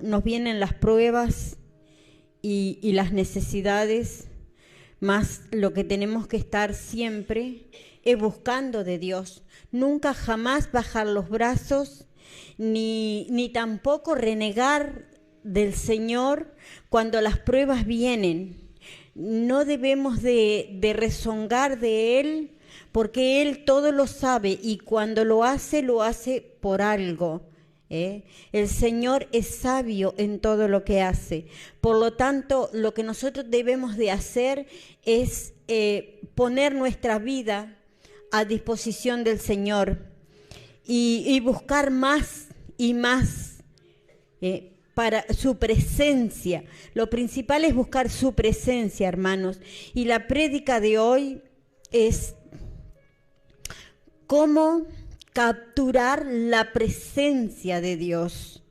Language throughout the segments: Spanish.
nos vienen las pruebas y las necesidades, más lo que tenemos que estar siempre es buscando de Dios. Nunca jamás bajar los brazos, ni tampoco renegar del Señor cuando las pruebas vienen. No debemos de rezongar de Él, porque Él todo lo sabe y cuando lo hace por algo. El Señor es sabio en todo lo que hace. Por lo tanto, lo que nosotros debemos de hacer es poner nuestra vida a disposición del Señor y buscar más y más para su presencia. Lo principal es buscar su presencia, hermanos. Y la prédica de hoy es cómo capturar la presencia de Dios.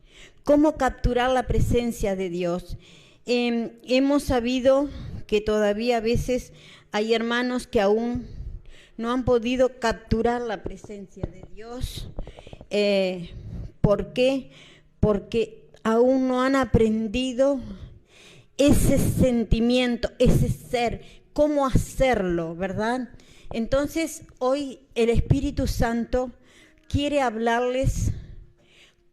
¿Cómo capturar la presencia de Dios? Hemos sabido que todavía a veces hay hermanos que aún no han podido capturar la presencia de Dios. ¿Por qué? Porque aún no han aprendido ese sentimiento, ese ser, cómo hacerlo, ¿verdad? Entonces, hoy el Espíritu Santo quiere hablarles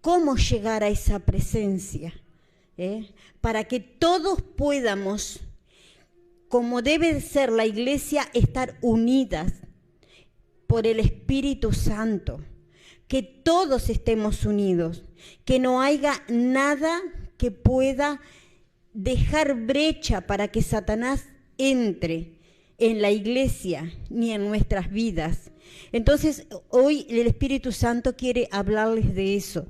cómo llegar a esa presencia, para que todos podamos, como debe ser la iglesia, estar unidas por el Espíritu Santo, que todos estemos unidos, que no haya nada que pueda dejar brecha para que Satanás entre en la iglesia ni en nuestras vidas. Entonces, hoy el Espíritu Santo quiere hablarles de eso.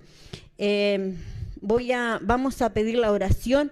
Vamos a pedir la oración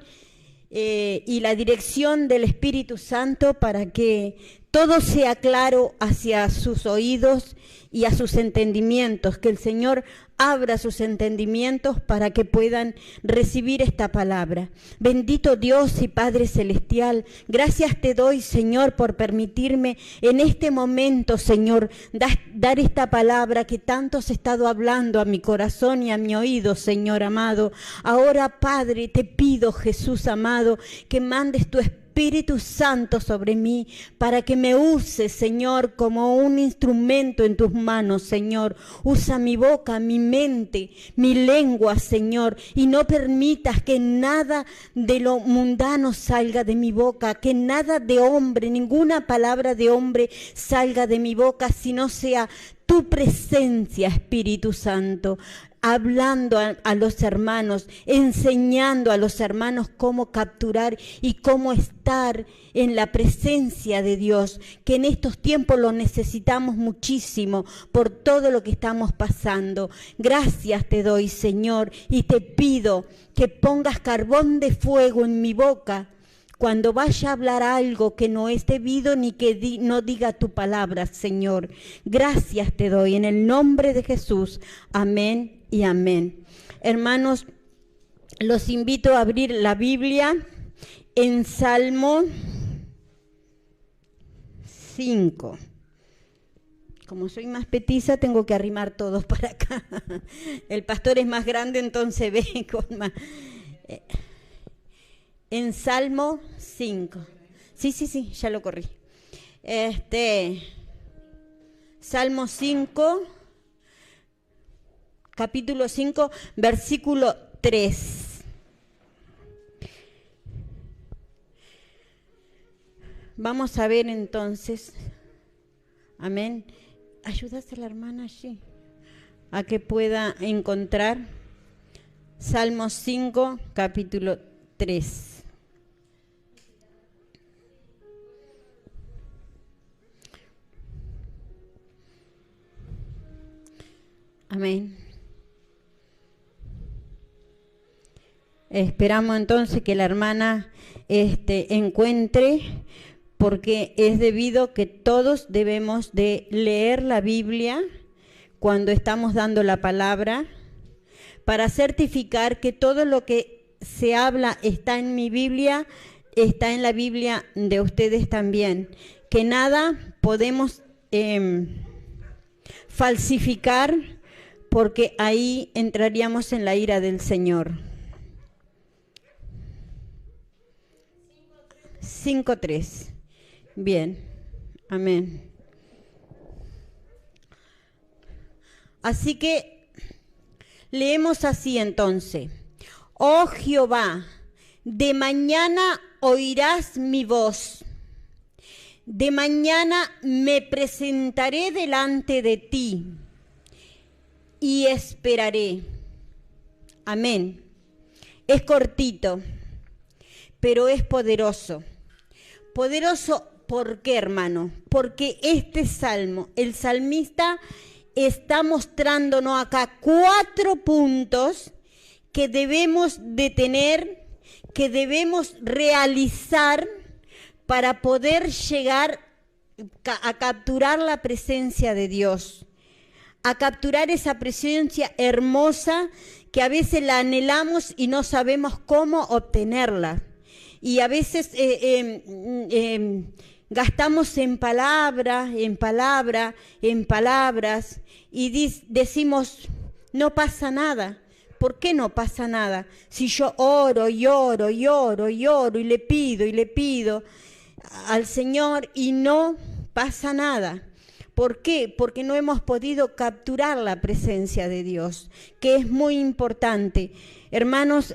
y la dirección del Espíritu Santo para que todo sea claro hacia sus oídos y a sus entendimientos, que el Señor abra sus entendimientos para que puedan recibir esta palabra. Bendito Dios y Padre Celestial, gracias te doy, Señor, por permitirme en este momento, Señor, dar esta palabra que tanto has estado hablando a mi corazón y a mi oído, Señor amado. Ahora, Padre, te pido, Jesús amado, que mandes tu Espíritu Santo sobre mí, para que me uses, Señor, como un instrumento en tus manos, Señor. Usa mi boca, mi mente, mi lengua, Señor, y no permitas que nada de lo mundano salga de mi boca, que nada de hombre, ninguna palabra de hombre salga de mi boca, sino sea tu presencia, Espíritu Santo, hablando a los hermanos, enseñando a los hermanos cómo capturar y cómo estar en la presencia de Dios, que en estos tiempos lo necesitamos muchísimo por todo lo que estamos pasando. Gracias te doy, Señor, y te pido que pongas carbón de fuego en mi boca cuando vaya a hablar algo que no es debido ni que no diga tu palabra, Señor. Gracias te doy en el nombre de Jesús. Amén y amén. Hermanos, los invito a abrir la Biblia en Salmo 5. Como soy más petiza, tengo que arrimar todos para acá. El pastor es más grande, entonces ve con más... En Salmo 5. Sí, ya lo corrí. Salmo 5, capítulo 5, versículo 3. Vamos a ver entonces. Amén. ¿Ayudas a la hermana allí a que pueda encontrar? Salmo 5, capítulo 3. Amén. Esperamos entonces que la hermana encuentre, porque es debido que todos debemos de leer la Biblia cuando estamos dando la palabra, para certificar que todo lo que se habla está en mi Biblia, está en la Biblia de ustedes también, que nada podemos falsificar, porque ahí entraríamos en la ira del Señor. 5:3. Bien, amén. Así que leemos así entonces. Oh Jehová, de mañana oirás mi voz. De mañana me presentaré delante de ti y esperaré. Amén. Es cortito, pero es poderoso. Poderoso, ¿por qué, hermano? Porque este salmo, el salmista está mostrándonos acá 4 puntos que debemos de tener, que debemos realizar para poder llegar a capturar la presencia de Dios, a capturar esa presencia hermosa que a veces la anhelamos y no sabemos cómo obtenerla. Y a veces gastamos en palabras y decimos, no pasa nada. ¿Por qué no pasa nada? Si yo oro y oro y oro y oro y le pido al Señor y no pasa nada. ¿Por qué? Porque no hemos podido capturar la presencia de Dios, que es muy importante. Hermanos,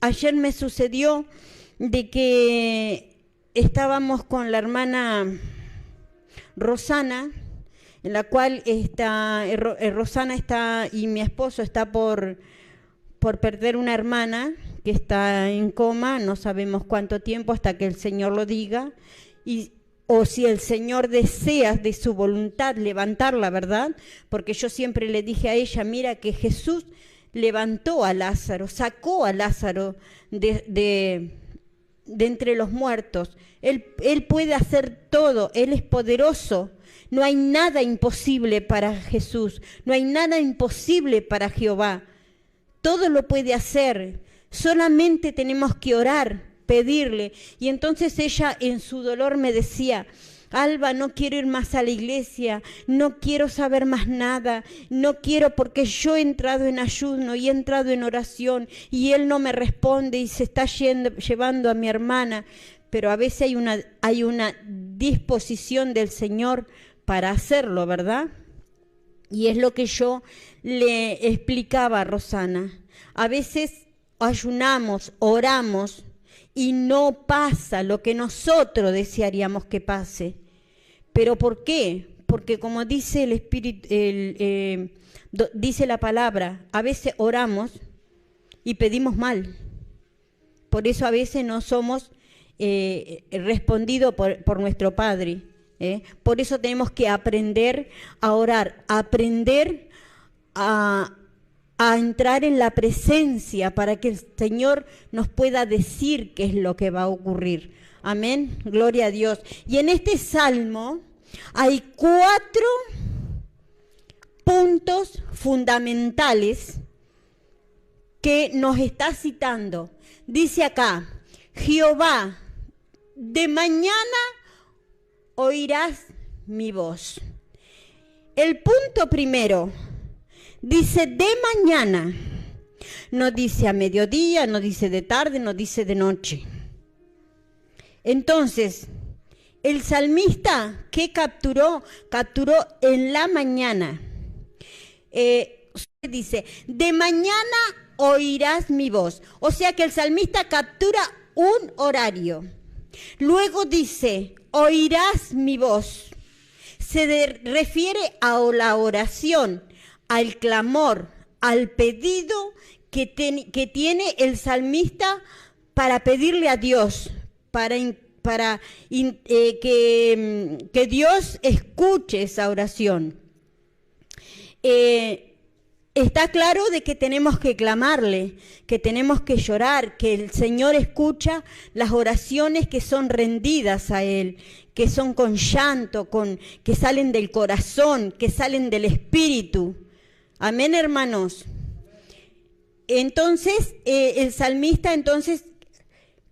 ayer me sucedió de que estábamos con la hermana Rosana, en la cual Rosana está y mi esposo está por perder una hermana que está en coma, no sabemos cuánto tiempo hasta que el Señor lo diga, o si el Señor desea de su voluntad levantarla, ¿verdad? Porque yo siempre le dije a ella, mira que Jesús levantó a Lázaro, sacó a Lázaro de entre los muertos. Él puede hacer todo, Él es poderoso. No hay nada imposible para Jesús, no hay nada imposible para Jehová. Todo lo puede hacer, solamente tenemos que orar, pedirle. Y entonces ella en su dolor me decía, Alba, no quiero ir más a la iglesia, no quiero saber más nada, no quiero porque yo he entrado en ayuno y he entrado en oración y Él no me responde y se está llevando a mi hermana. Pero a veces hay una disposición del Señor para hacerlo, ¿verdad? Y es lo que yo le explicaba a Rosana. A veces ayunamos, oramos y no pasa lo que nosotros desearíamos que pase. ¿Pero por qué? Porque como dice el Espíritu, dice la palabra, a veces oramos y pedimos mal. Por eso a veces no somos respondidos por nuestro Padre. Por eso tenemos que aprender a orar, aprender a entrar en la presencia para que el Señor nos pueda decir qué es lo que va a ocurrir. Amén, gloria a Dios. Y en este salmo hay 4 puntos fundamentales que nos está citando. Dice acá, Jehová, de mañana oirás mi voz. El punto primero dice de mañana, no dice a mediodía, no dice de tarde, no dice de noche. Entonces, el salmista, ¿qué capturó? Capturó en la mañana. Dice, de mañana oirás mi voz. O sea que el salmista captura un horario. Luego dice, oirás mi voz. Se refiere a la oración, al clamor, al pedido que tiene el salmista para pedirle a Dios, para que Dios escuche esa oración. Está claro de que tenemos que clamarle, que tenemos que llorar, que el Señor escucha las oraciones que son rendidas a Él, que son con llanto, que salen del corazón, que salen del espíritu. Amén, hermanos. Entonces, el salmista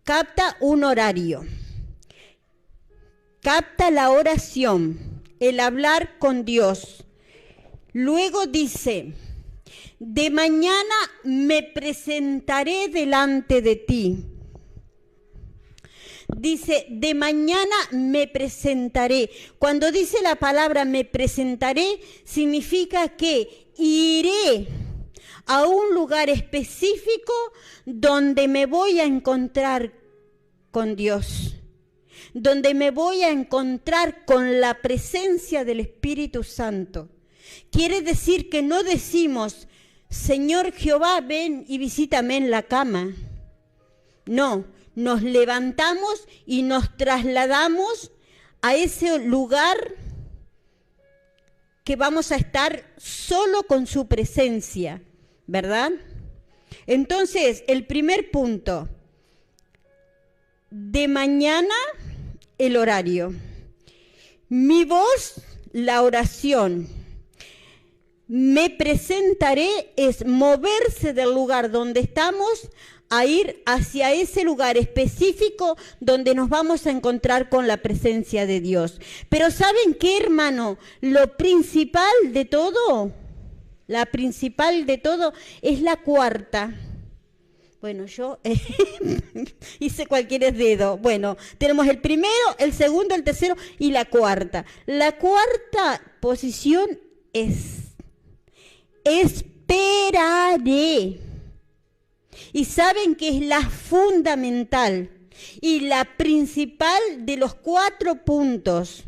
capta un horario, capta la oración, el hablar con Dios. Luego dice, de mañana me presentaré delante de ti. dice, de mañana me presentaré. Cuando dice la palabra me presentaré, significa que iré a un lugar específico donde me voy a encontrar con Dios, donde me voy a encontrar con la presencia del Espíritu Santo. Quiere decir que no decimos, Señor Jehová, ven y visítame en la cama. No, nos levantamos y nos trasladamos a ese lugar que vamos a estar solo con su presencia, ¿verdad? Entonces, el primer punto, de mañana el horario, mi voz, la oración, me presentaré es moverse del lugar donde estamos a ir hacia ese lugar específico donde nos vamos a encontrar con la presencia de Dios. Pero ¿saben qué, hermano? Lo principal de todo, la principal de todo es la cuarta. Bueno, yo hice cualquier dedo. Bueno, tenemos el primero, el segundo, el tercero y la cuarta. La cuarta posición es esperaré. Y saben que es la fundamental y la principal de los 4 puntos.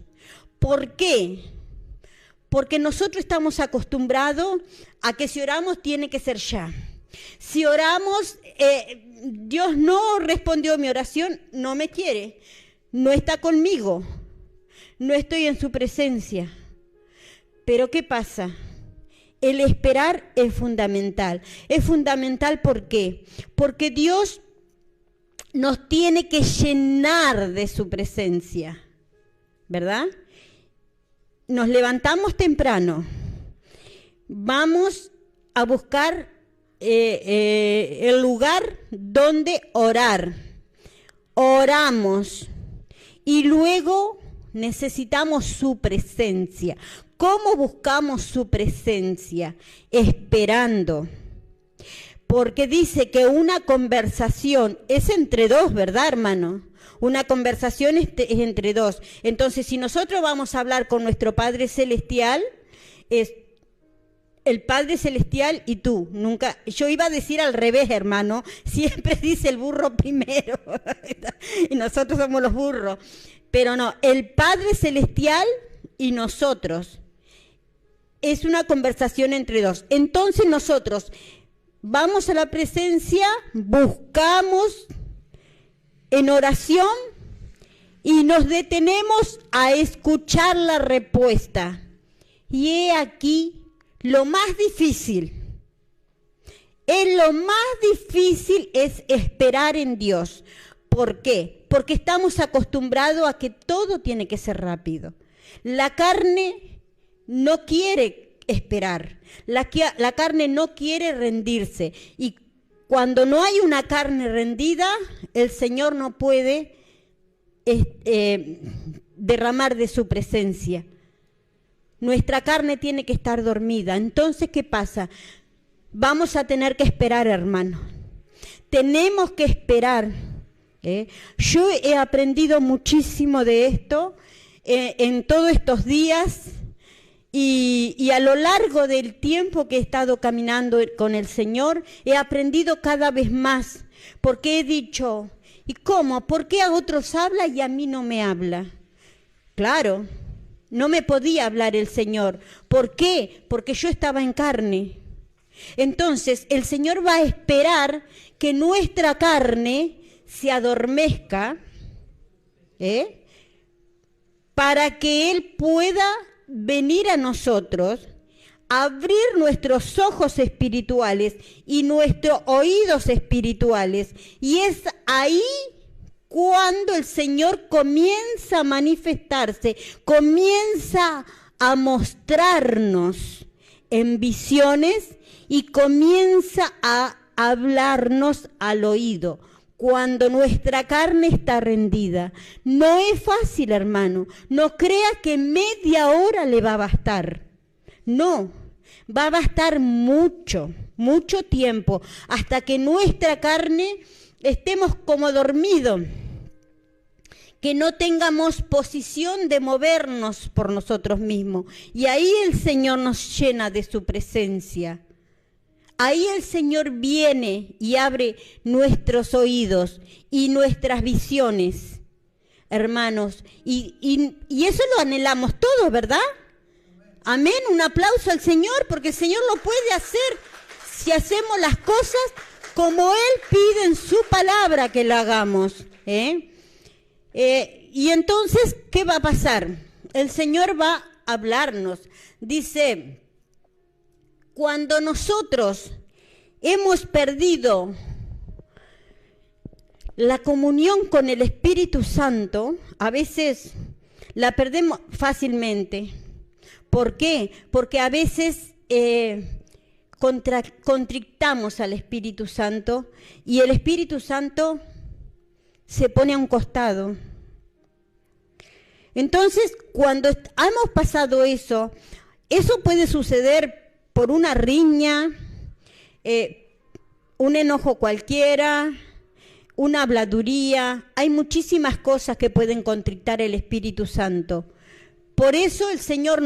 ¿Por qué? Porque nosotros estamos acostumbrados a que si oramos tiene que ser ya. Si oramos, Dios no respondió mi oración, no me quiere, no está conmigo, no estoy en su presencia. Pero ¿qué pasa? El esperar es fundamental. Es fundamental, ¿por qué? Porque Dios nos tiene que llenar de su presencia, ¿verdad? Nos levantamos temprano, vamos a buscar el lugar donde orar. Oramos y luego necesitamos su presencia. ¿Cómo buscamos su presencia? Esperando. Porque dice que una conversación es entre dos, ¿verdad, hermano? Una conversación es entre dos. Entonces, si nosotros vamos a hablar con nuestro Padre Celestial, es el Padre Celestial y tú. Nunca, yo iba a decir al revés, hermano. Siempre dice el burro primero. Y nosotros somos los burros. Pero no, el Padre Celestial y nosotros. Es una conversación entre dos. Entonces nosotros vamos a la presencia, buscamos en oración y nos detenemos a escuchar la respuesta. Y he aquí lo más difícil. Lo más difícil es esperar en Dios. ¿Por qué? Porque estamos acostumbrados a que todo tiene que ser rápido. La carne no quiere esperar, la carne no quiere rendirse, y cuando no hay una carne rendida, el Señor no puede derramar de su presencia. Nuestra carne tiene que estar dormida. Entonces, ¿qué pasa? Vamos a tener que esperar, hermano. Tenemos que esperar. Yo he aprendido muchísimo de esto en todos estos días. Y a lo largo del tiempo que he estado caminando con el Señor, he aprendido cada vez más, porque he dicho, ¿y cómo? ¿Por qué a otros habla y a mí no me habla? Claro, no me podía hablar el Señor. ¿Por qué? Porque yo estaba en carne. Entonces, el Señor va a esperar que nuestra carne se adormezca, para que Él pueda venir a nosotros, abrir nuestros ojos espirituales y nuestros oídos espirituales. Y es ahí cuando el Señor comienza a manifestarse, comienza a mostrarnos en visiones y comienza a hablarnos al oído. Cuando nuestra carne está rendida. No es fácil, hermano. No crea que media hora le va a bastar. No, va a bastar mucho, mucho tiempo, hasta que nuestra carne estemos como dormidos. que no tengamos posición de movernos por nosotros mismos. Y ahí el Señor nos llena de su presencia. Ahí el Señor viene y abre nuestros oídos y nuestras visiones, hermanos. Y eso lo anhelamos todos, ¿verdad? Amén, un aplauso al Señor, porque el Señor lo puede hacer si hacemos las cosas como Él pide en su palabra que la hagamos. Y entonces, ¿qué va a pasar? El Señor va a hablarnos. Dice, cuando nosotros hemos perdido la comunión con el Espíritu Santo, a veces la perdemos fácilmente. ¿Por qué? Porque a veces contrictamos al Espíritu Santo y el Espíritu Santo se pone a un costado. Entonces, cuando hemos pasado eso puede suceder por una riña, un enojo cualquiera, una habladuría. Hay muchísimas cosas que pueden contrictar el Espíritu Santo. Por eso el Señor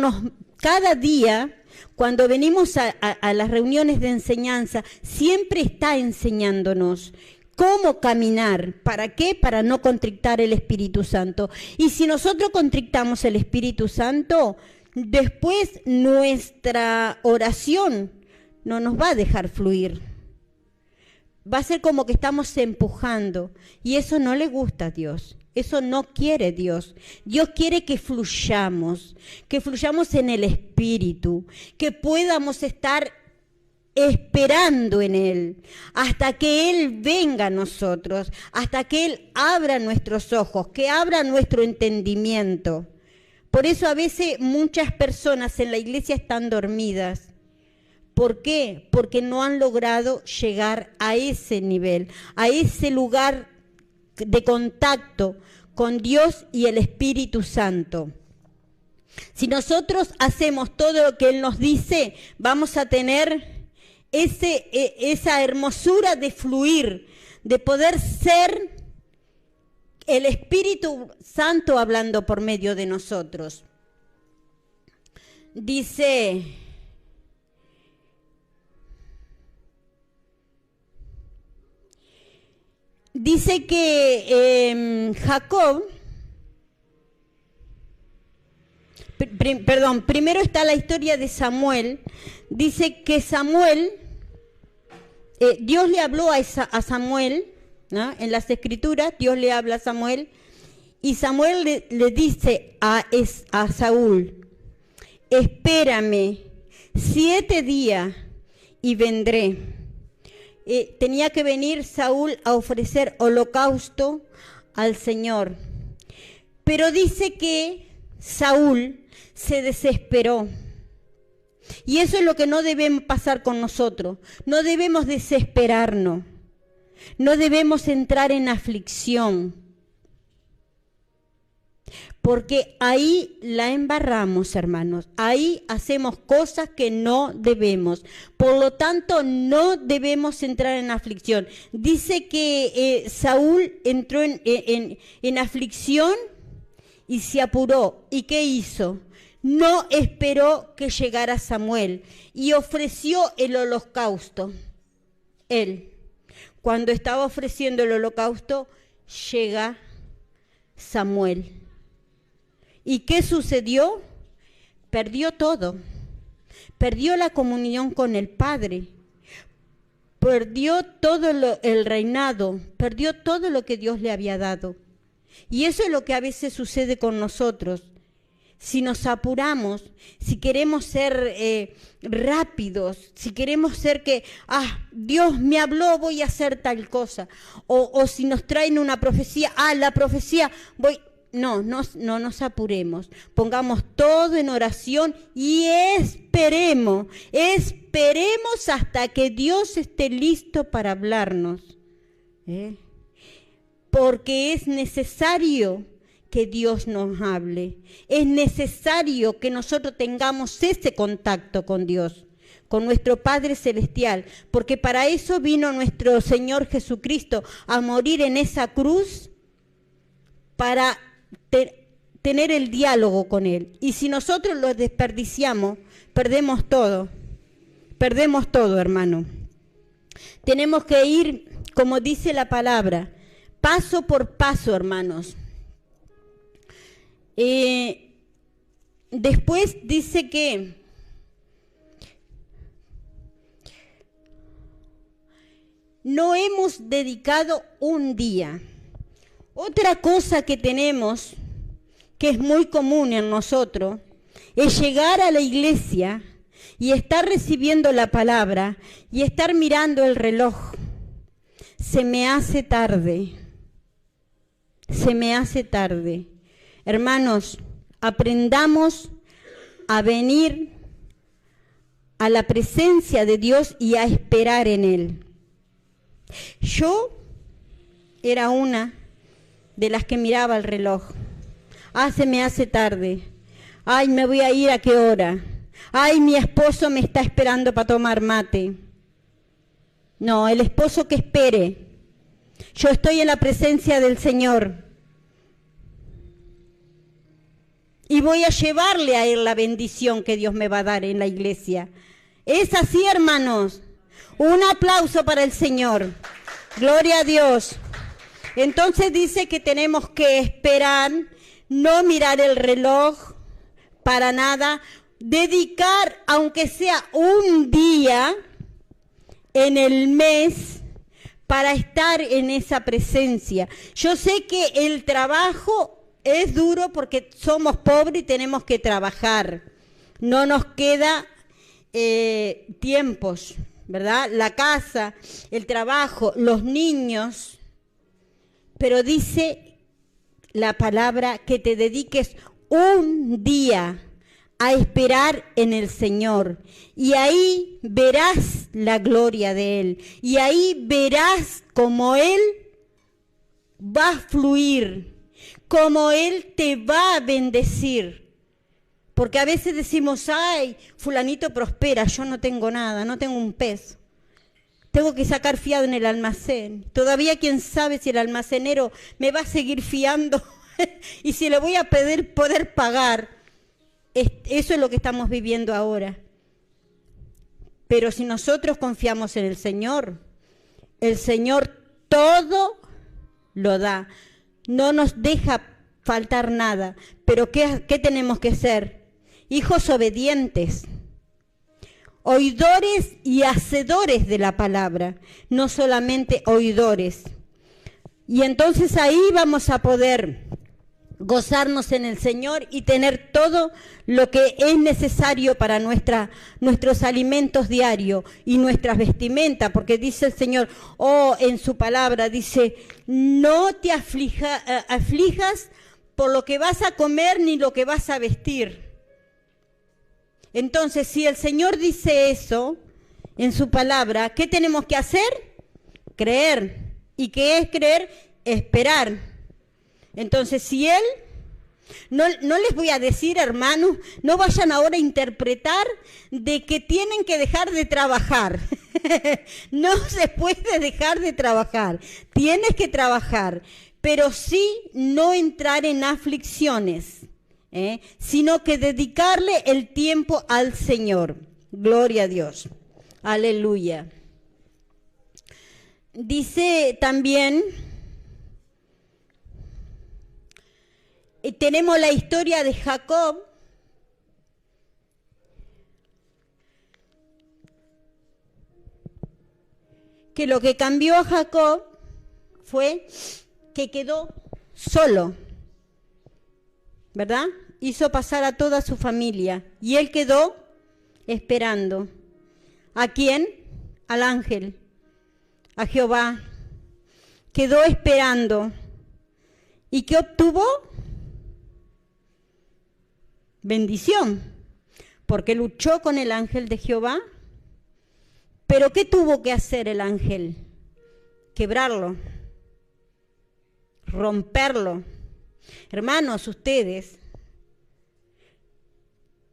cada día, cuando venimos a las reuniones de enseñanza, siempre está enseñándonos cómo caminar. ¿Para qué? Para no contrictar el Espíritu Santo. Y si nosotros contrictamos el Espíritu Santo, después nuestra oración no nos va a dejar fluir. Va a ser como que estamos empujando. Y eso no le gusta a Dios. Eso no quiere Dios. Dios quiere que fluyamos en el Espíritu, que podamos estar esperando en Él, hasta que Él venga a nosotros, hasta que Él abra nuestros ojos, que abra nuestro entendimiento. Por eso a veces muchas personas en la iglesia están dormidas. ¿Por qué? Porque no han logrado llegar a ese nivel, a ese lugar de contacto con Dios y el Espíritu Santo. Si nosotros hacemos todo lo que Él nos dice, vamos a tener esa hermosura de fluir, de poder ser el Espíritu Santo hablando por medio de nosotros. Dice que Jacob, primero está la historia de Samuel. Dice que Samuel, Dios le habló a Samuel, ¿no? En las Escrituras Dios le habla a Samuel, y Samuel le dice a Saúl, espérame 7 días y vendré. Tenía que venir Saúl a ofrecer holocausto al Señor. Pero dice que Saúl se desesperó. Y eso es lo que no debemos pasar con nosotros. No debemos desesperarnos. No debemos entrar en aflicción. Porque ahí la embarramos, hermanos. Ahí hacemos cosas que no debemos. Por lo tanto, no debemos entrar en aflicción. Dice que Saúl entró en aflicción y se apuró. ¿Y qué hizo? No esperó que llegara Samuel y ofreció el holocausto. Él, cuando estaba ofreciendo el holocausto, llega Samuel. ¿Y qué sucedió? Perdió todo. Perdió la comunión con el Padre. Perdió todo el reinado. Perdió todo lo que Dios le había dado. Y eso es lo que a veces sucede con nosotros. Si nos apuramos, si queremos ser rápidos, si queremos ser que, Dios me habló, voy a hacer tal cosa. O si nos traen una profecía, la profecía, voy... No nos apuremos, pongamos todo en oración y esperemos hasta que Dios esté listo para hablarnos, porque es necesario que Dios nos hable, es necesario que nosotros tengamos ese contacto con Dios, con nuestro Padre Celestial, porque para eso vino nuestro Señor Jesucristo a morir en esa cruz, para tener el diálogo con Él. Y si nosotros lo desperdiciamos, perdemos todo, hermano. Tenemos que ir, como dice la palabra, paso por paso, hermanos. Después dice que no hemos dedicado un día. Otra cosa que tenemos, que es muy común en nosotros, es llegar a la iglesia y estar recibiendo la palabra y estar mirando el reloj. Se me hace tarde. Hermanos, aprendamos a venir a la presencia de Dios y a esperar en Él. Yo era una de las que miraba el reloj. Se me hace tarde. Ay, me voy a ir, ¿a qué hora? Ay, mi esposo me está esperando para tomar mate. No, el esposo que espere. Yo estoy en la presencia del Señor. Y voy a llevarle a Él la bendición que Dios me va a dar en la iglesia. Es así, hermanos. Un aplauso para el Señor. Gloria a Dios. Entonces dice que tenemos que esperar, no mirar el reloj para nada, dedicar, aunque sea un día en el mes, para estar en esa presencia. Yo sé que el trabajo es duro porque somos pobres y tenemos que trabajar. No nos queda tiempos, ¿verdad? La casa, el trabajo, los niños. Pero dice la palabra que te dediques un día a esperar en el Señor. Y ahí verás la gloria de Él. Y ahí verás cómo Él va a fluir, cómo Él te va a bendecir. Porque a veces decimos, ay, fulanito prospera, yo no tengo nada, no tengo un peso. Tengo que sacar fiado en el almacén. Todavía quién sabe si el almacenero me va a seguir fiando y si le voy a poder pagar. Eso es lo que estamos viviendo ahora. Pero si nosotros confiamos en el Señor todo lo da. No nos deja faltar nada. Pero ¿qué tenemos que ser? Hijos obedientes, oidores y hacedores de la palabra, no solamente oidores. Y entonces ahí vamos a poder gozarnos en el Señor y tener todo lo que es necesario para nuestros alimentos diarios y nuestras vestimentas, porque dice el Señor, en su palabra, dice, no te aflijas por lo que vas a comer ni lo que vas a vestir. Entonces, si el Señor dice eso en su palabra, ¿qué tenemos que hacer? Creer. ¿Y qué es creer? Esperar. Entonces, si Él, no les voy a decir, hermanos, no vayan ahora a interpretar de que tienen que dejar de trabajar. No se puede dejar de trabajar. Tienes que trabajar, pero sí no entrar en aflicciones. Sino que dedicarle el tiempo al Señor. Gloria a Dios. Aleluya. Dice también, tenemos la historia de Jacob, que lo que cambió a Jacob fue que quedó solo, ¿verdad? Hizo pasar a toda su familia y él quedó esperando. ¿A quién? Al ángel, a Jehová. Quedó esperando. ¿Y qué obtuvo? Bendición, porque luchó con el ángel de Jehová. ¿Pero qué tuvo que hacer el ángel? Quebrarlo, romperlo. Hermanos, ustedes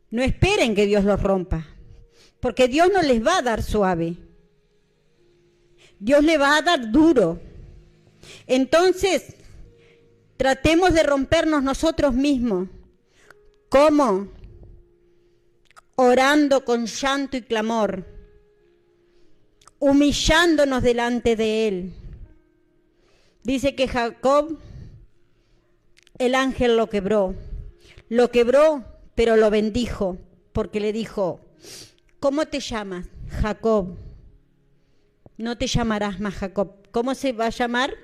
no esperen que Dios los rompa, porque Dios no les va a dar suave. Dios le va a dar duro. Entonces, Tratemos de rompernos nosotros mismos. ¿Cómo? Orando con llanto y clamor, humillándonos delante de Él. Dice que Jacob, el ángel lo quebró, pero lo bendijo, porque le dijo, ¿cómo te llamas? Jacob. No te llamarás más Jacob. ¿Cómo se va a llamar?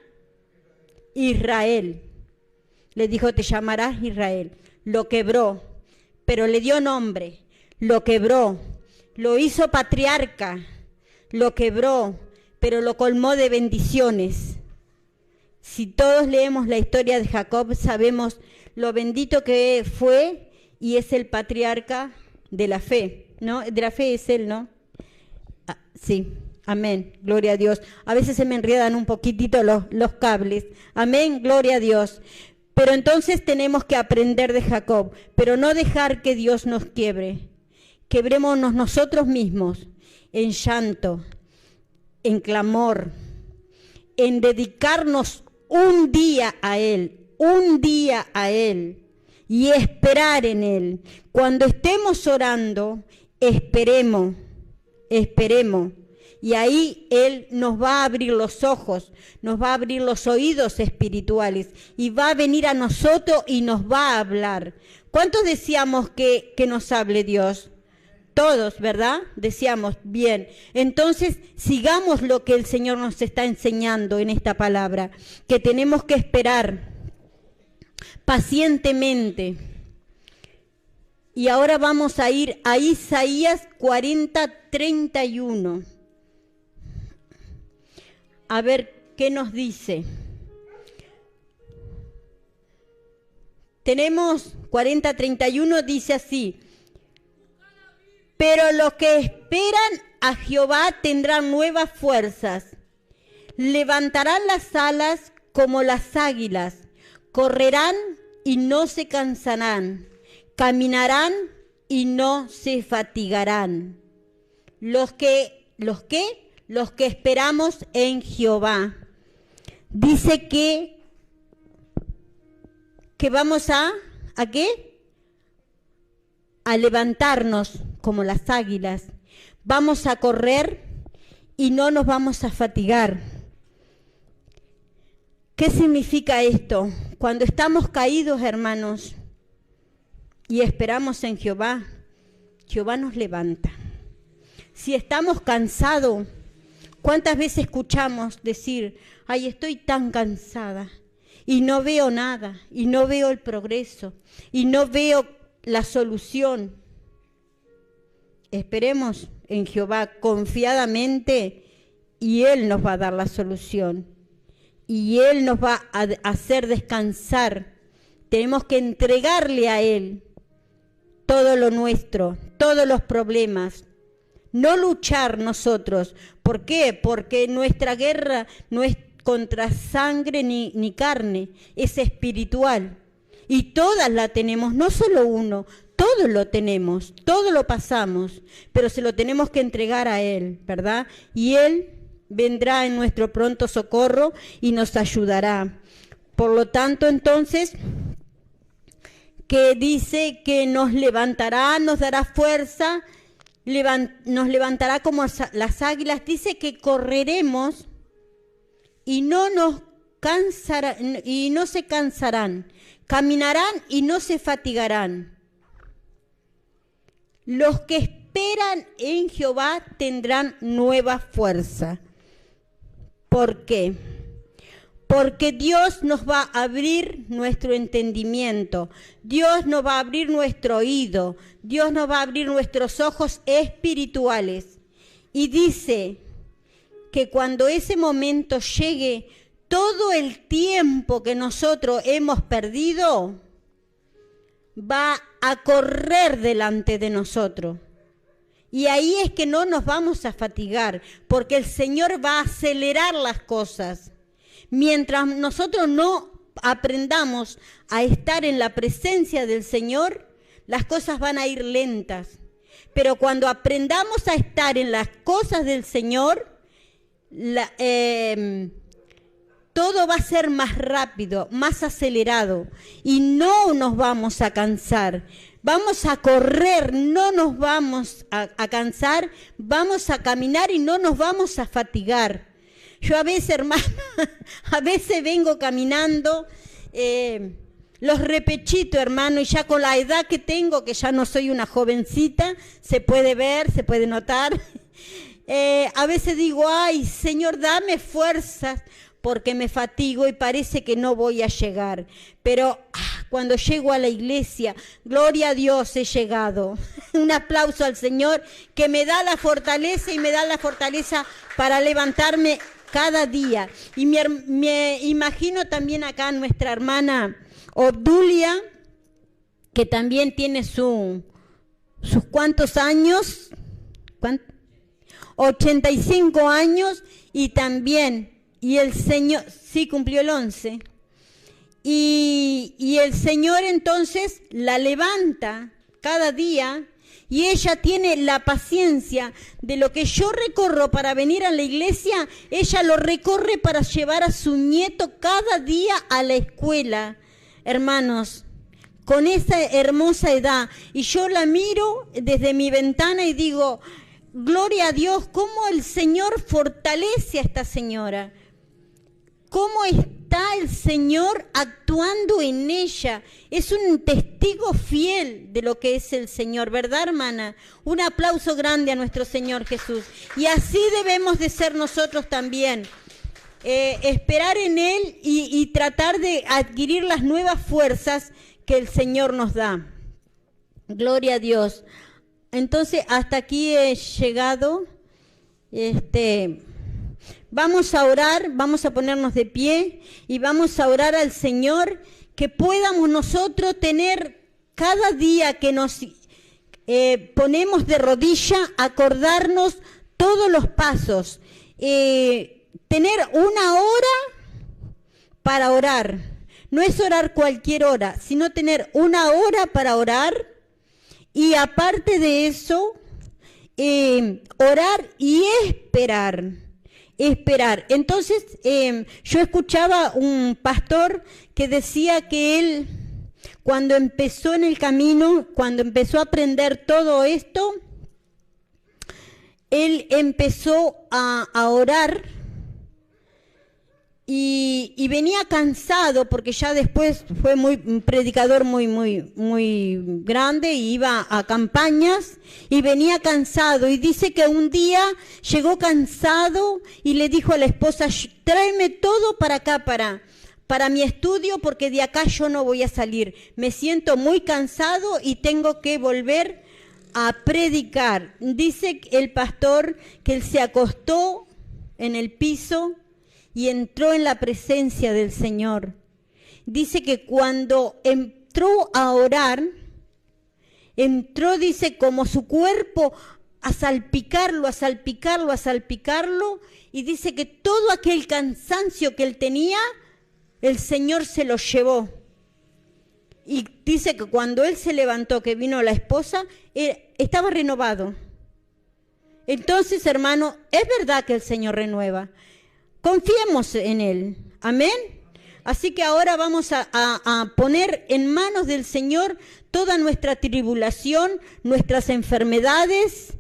Israel. Le dijo, te llamarás Israel. Lo quebró, pero le dio nombre. Lo quebró, lo hizo patriarca. Lo quebró, pero lo colmó de bendiciones. Si todos leemos la historia de Jacob, sabemos lo bendito que fue y es el patriarca de la fe, ¿no? De la fe es él, ¿no? Ah, sí, amén, gloria a Dios. A veces se me enredan un poquitito los cables. Amén, gloria a Dios. Pero entonces tenemos que aprender de Jacob, pero no dejar que Dios nos quiebre. Quebrémonos nosotros mismos en llanto, en clamor, en dedicarnos un día a Él y esperar en Él. Cuando estemos orando, esperemos. Y ahí Él nos va a abrir los ojos, nos va a abrir los oídos espirituales y va a venir a nosotros y nos va a hablar. ¿Cuántos deseamos que nos hable Dios? Todos, ¿verdad? Deseamos, bien. Entonces, sigamos lo que el Señor nos está enseñando en esta palabra, que tenemos que esperar pacientemente. Y ahora vamos a ir a Isaías 40:31. A ver qué nos dice. Tenemos 40:31, dice así. Pero los que esperan a Jehová tendrán nuevas fuerzas. Levantarán las alas como las águilas. Correrán y no se cansarán. Caminarán y no se fatigarán. Los que esperamos en Jehová. Dice que vamos ¿a qué? A levantarnos como las águilas. Vamos a correr y no nos vamos a fatigar. ¿Qué significa esto? Cuando estamos caídos, hermanos, y esperamos en Jehová, Jehová nos levanta. Si estamos cansados, ¿cuántas veces escuchamos decir, ay, estoy tan cansada y no veo nada, y no veo el progreso, y no veo la solución? Esperemos en Jehová confiadamente y Él nos va a dar la solución. Y Él nos va a hacer descansar. Tenemos que entregarle a Él todo lo nuestro, todos los problemas. No luchar nosotros. ¿Por qué? Porque nuestra guerra no es contra sangre ni carne, es espiritual. Y todas la tenemos, no solo uno, todos lo tenemos, todo lo pasamos, pero se lo tenemos que entregar a Él, ¿verdad? Y Él vendrá en nuestro pronto socorro y nos ayudará. Por lo tanto, entonces, que dice que nos levantará, nos dará fuerza, nos levantará como las águilas, dice que correremos y no se cansarán, caminarán y no se fatigarán. Los que esperan en Jehová tendrán nueva fuerza. ¿Por qué? Porque Dios nos va a abrir nuestro entendimiento, Dios nos va a abrir nuestro oído, Dios nos va a abrir nuestros ojos espirituales. Y dice que cuando ese momento llegue, todo el tiempo que nosotros hemos perdido va a correr delante de nosotros. Y ahí es que no nos vamos a fatigar, porque el Señor va a acelerar las cosas. Mientras nosotros no aprendamos a estar en la presencia del Señor, las cosas van a ir lentas. Pero cuando aprendamos a estar en las cosas del Señor, todo va a ser más rápido, más acelerado y no nos vamos a cansar. Vamos a correr, no nos vamos a cansar, vamos a caminar y no nos vamos a fatigar. Yo a veces, hermano, a veces vengo caminando, los repechito, hermano, y ya con la edad que tengo, que ya no soy una jovencita, se puede ver, se puede notar. A veces digo, ay, Señor, dame fuerzas, porque me fatigo y parece que no voy a llegar. Pero cuando llego a la iglesia, gloria a Dios, he llegado. Un aplauso al Señor que me da la fortaleza y me da la fortaleza para levantarme cada día. Y me imagino también acá a nuestra hermana Obdulia, que también tiene sus cuántos años, 85 años, y también... Y el Señor, sí, cumplió el 11. Y el Señor entonces la levanta cada día y ella tiene la paciencia de lo que yo recorro para venir a la iglesia, ella lo recorre para llevar a su nieto cada día a la escuela, hermanos, con esa hermosa edad. Y yo la miro desde mi ventana y digo, gloria a Dios, cómo el Señor fortalece a esta señora. ¿Cómo está el Señor actuando en ella? Es un testigo fiel de lo que es el Señor, ¿verdad, hermana? Un aplauso grande a nuestro Señor Jesús. Y así debemos de ser nosotros también. Esperar en Él y tratar de adquirir las nuevas fuerzas que el Señor nos da. Gloria a Dios. Entonces, hasta aquí he llegado. Vamos a orar, vamos a ponernos de pie y vamos a orar al Señor que podamos nosotros tener cada día que nos ponemos de rodilla, acordarnos todos los pasos, tener una hora para orar. No es orar cualquier hora, sino tener una hora para orar y aparte de eso, orar y esperar. Entonces, yo escuchaba un pastor que decía que él, cuando empezó en el camino, cuando empezó a aprender todo esto, él empezó a orar y venía cansado porque ya después fue un predicador muy grande y iba a campañas y venía cansado y dice que un día llegó cansado y le dijo a la esposa, tráeme todo para acá, para mi estudio, porque de acá yo no voy a salir, me siento muy cansado y tengo que volver a predicar. Dice el pastor que él se acostó en el piso y entró en la presencia del Señor. Dice que cuando entró a orar, entró, dice, como su cuerpo a salpicarlo, y dice que todo aquel cansancio que él tenía, el Señor se lo llevó. Y dice que cuando él se levantó, que vino la esposa, estaba renovado. Entonces, hermano, es verdad que el Señor renueva. Confiemos en Él. Amén. Así que ahora vamos a poner en manos del Señor toda nuestra tribulación, nuestras enfermedades.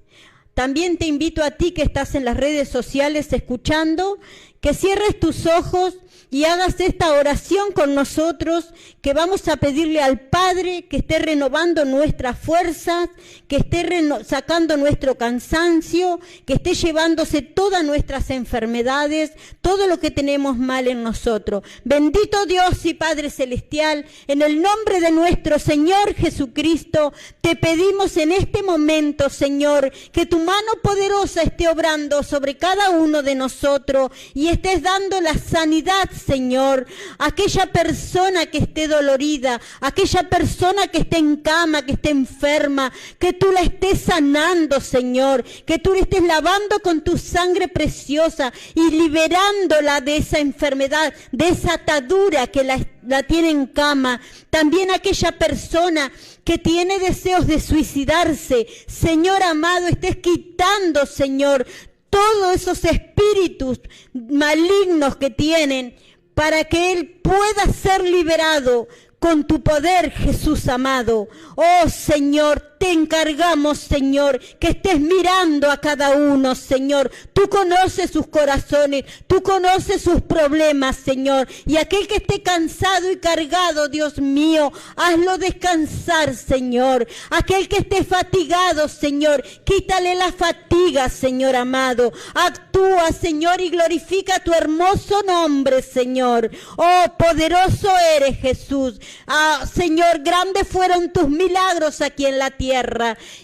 También te invito a ti que estás en las redes sociales escuchando, que cierres tus ojos y hagas esta oración con nosotros, que vamos a pedirle al Padre que esté renovando nuestras fuerzas, que esté sacando nuestro cansancio, que esté llevándose todas nuestras enfermedades, todo lo que tenemos mal en nosotros. Bendito Dios y Padre Celestial, en el nombre de nuestro Señor Jesucristo, te pedimos en este momento, Señor, que tu mano poderosa esté obrando sobre cada uno de nosotros y estés dando la sanidad, Señor, aquella persona que esté dolorida, aquella persona que esté en cama, que esté enferma, que tú la estés sanando, Señor, que tú la estés lavando con tu sangre preciosa y liberándola de esa enfermedad, de esa atadura que la tiene en cama. También aquella persona que tiene deseos de suicidarse, Señor amado, estés quitando, Señor, todos esos espíritus malignos que tienen. para que él pueda ser liberado con tu poder, Jesús amado. Oh Señor, te encargamos, Señor, que estés mirando a cada uno, Señor. Tú conoces sus corazones, tú conoces sus problemas, Señor. Y aquel que esté cansado y cargado, Dios mío, hazlo descansar, Señor. Aquel que esté fatigado, Señor, quítale la fatiga, Señor amado. Actúa, Señor, y glorifica tu hermoso nombre, Señor. Oh, poderoso eres, Jesús. Señor, grandes fueron tus milagros aquí en la tierra.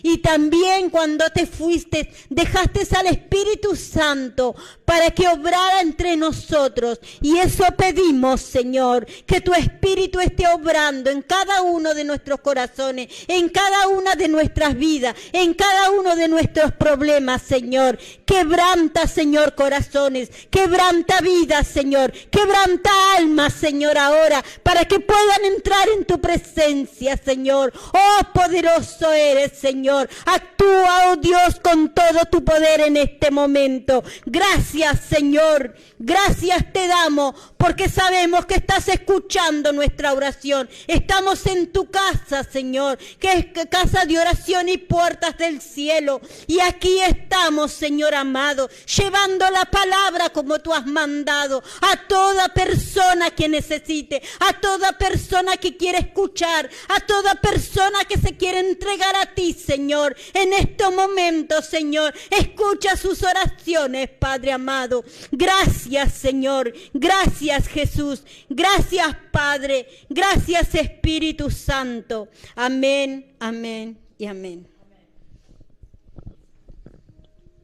Y también cuando te fuiste, dejaste al Espíritu Santo para que obrara entre nosotros. Y eso pedimos, Señor, que tu Espíritu esté obrando en cada uno de nuestros corazones, en cada una de nuestras vidas, en cada uno de nuestros problemas, Señor. Quebranta, Señor, corazones, quebranta vidas, Señor, quebranta almas, Señor, ahora, para que puedan entrar en tu presencia, Señor. Oh, poderoso eres, Señor. Actúa, oh Dios, con todo tu poder en este momento. Gracias, Señor. Gracias te damos, porque sabemos que estás escuchando nuestra oración. Estamos en tu casa, Señor, que es casa de oración y puertas del cielo. Y aquí estamos, Señor amado, llevando la palabra como tú has mandado a toda persona que necesite, a toda persona que quiere escuchar, a toda persona que se quiere entregar a ti, Señor. En este momento, Señor, escucha sus oraciones, Padre amado. Gracias, Señor. Gracias, Jesús. Gracias, Padre. Gracias, Espíritu Santo. Amén, amén y amén.